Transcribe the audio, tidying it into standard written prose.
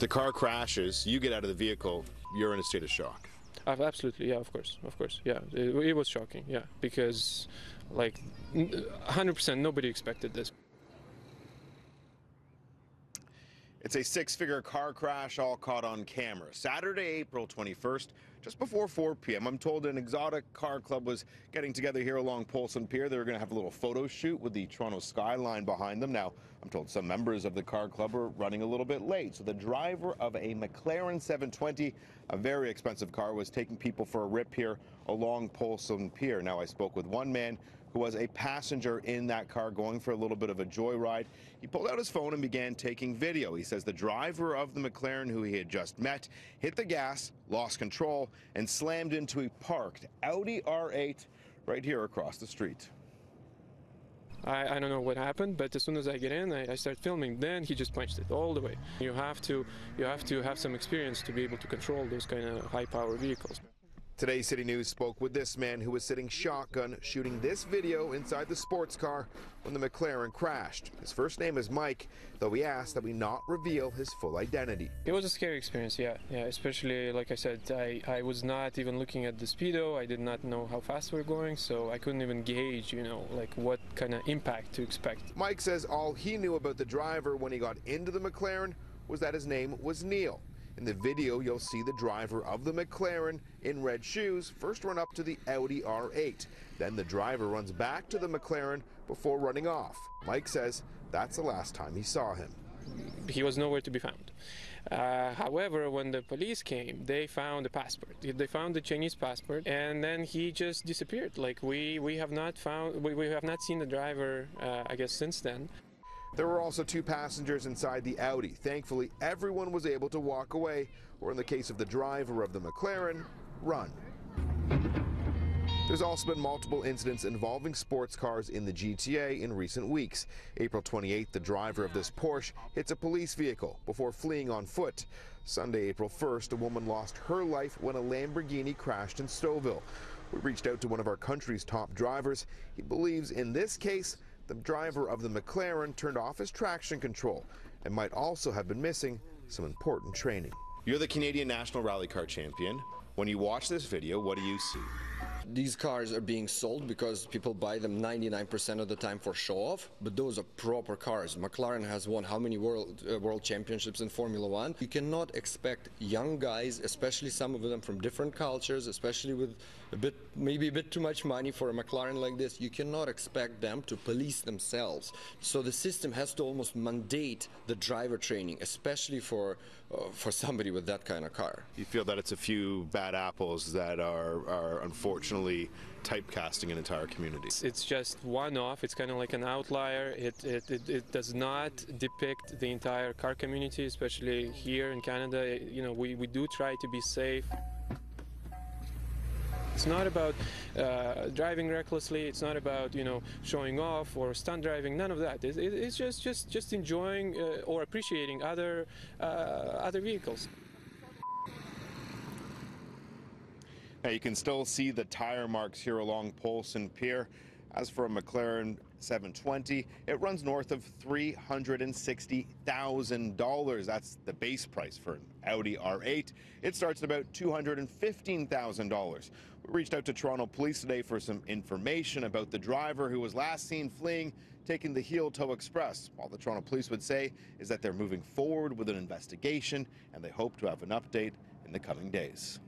The car crashes, you get out of the vehicle, you're in a state of shock. Absolutely, yeah, of course, yeah. It was shocking, yeah, because like 100% nobody expected this. It's a six-figure car crash all caught on camera. Saturday, April 21st, just before 4 p.m. I'm told an exotic car club was getting together here along Polson Pier. They were going to have a little photo shoot with the Toronto skyline behind them. Now, I'm told some members of the car club are running a little bit late. So the driver of a McLaren 720, a very expensive car, was taking people for a rip here along Polson Pier. Now, I spoke with one man who was a passenger in that car going for a little bit of a joyride. He pulled out his phone and began taking video. He says the driver of the McLaren who he had just met hit the gas, lost control, and slammed into a parked Audi R8 right here across the street. I don't know what happened, but as soon as I get in, I start filming. Then he just punched it all the way. You have to have some experience to be able to control those kind of high-power vehicles. Today's City News spoke with this man who was sitting shotgun shooting this video inside the sports car when the McLaren crashed. His first name is Mike, though he asked that we not reveal his full identity. It was a scary experience, yeah, especially, like I said, I was not even looking at the speedo. I did not know how fast we were going, so I couldn't even gauge, like what kind of impact to expect. Mike says all he knew about the driver when he got into the McLaren was that his name was Neil. In the video, you'll see the driver of the McLaren in red shoes first run up to the Audi R8. Then the driver runs back to the McLaren before running off. Mike says that's the last time he saw him. He was nowhere to be found. However, when the police came, they found a passport. They found the Chinese passport, and then he just disappeared. Like we have not seen the driver, I guess, since then. There were also two passengers inside the Audi. Thankfully, everyone was able to walk away, or in the case of the driver of the McLaren, run. There's also been multiple incidents involving sports cars in the GTA in recent weeks. April 28th, the driver of this Porsche hits a police vehicle before fleeing on foot. Sunday, April 1st, a woman lost her life when a Lamborghini crashed in Stouffville. We reached out to one of our country's top drivers. He believes in this case, the driver of the McLaren turned off his traction control and might also have been missing some important training. You're the Canadian National Rally Car Champion. When you watch this video, what do you see? These cars are being sold because people buy them 99% of the time for show-off, but those are proper cars. McLaren has won how many world championships in Formula One? You cannot expect young guys, especially some of them from different cultures, especially with maybe a bit too much money for a McLaren like this, you cannot expect them to police themselves. So the system has to almost mandate the driver training, especially for somebody with that kind of car. You feel that it's a few bad apples that are unfortunately typecasting an entire community. It's just one-off. It's kind of like an outlier. It does not depict the entire car community, especially here in Canada. We do try to be safe. It's not about driving recklessly. It's not about showing off or stunt driving. None of that. It's just enjoying or appreciating other vehicles. Now you can still see the tire marks here along Polson Pier. As for a McLaren 720, it runs north of $360,000. That's the base price for an Audi R8. It starts at about $215,000. We reached out to Toronto Police today for some information about the driver who was last seen fleeing, taking the Heel Toe Express. All the Toronto Police would say is that they're moving forward with an investigation, and they hope to have an update in the coming days.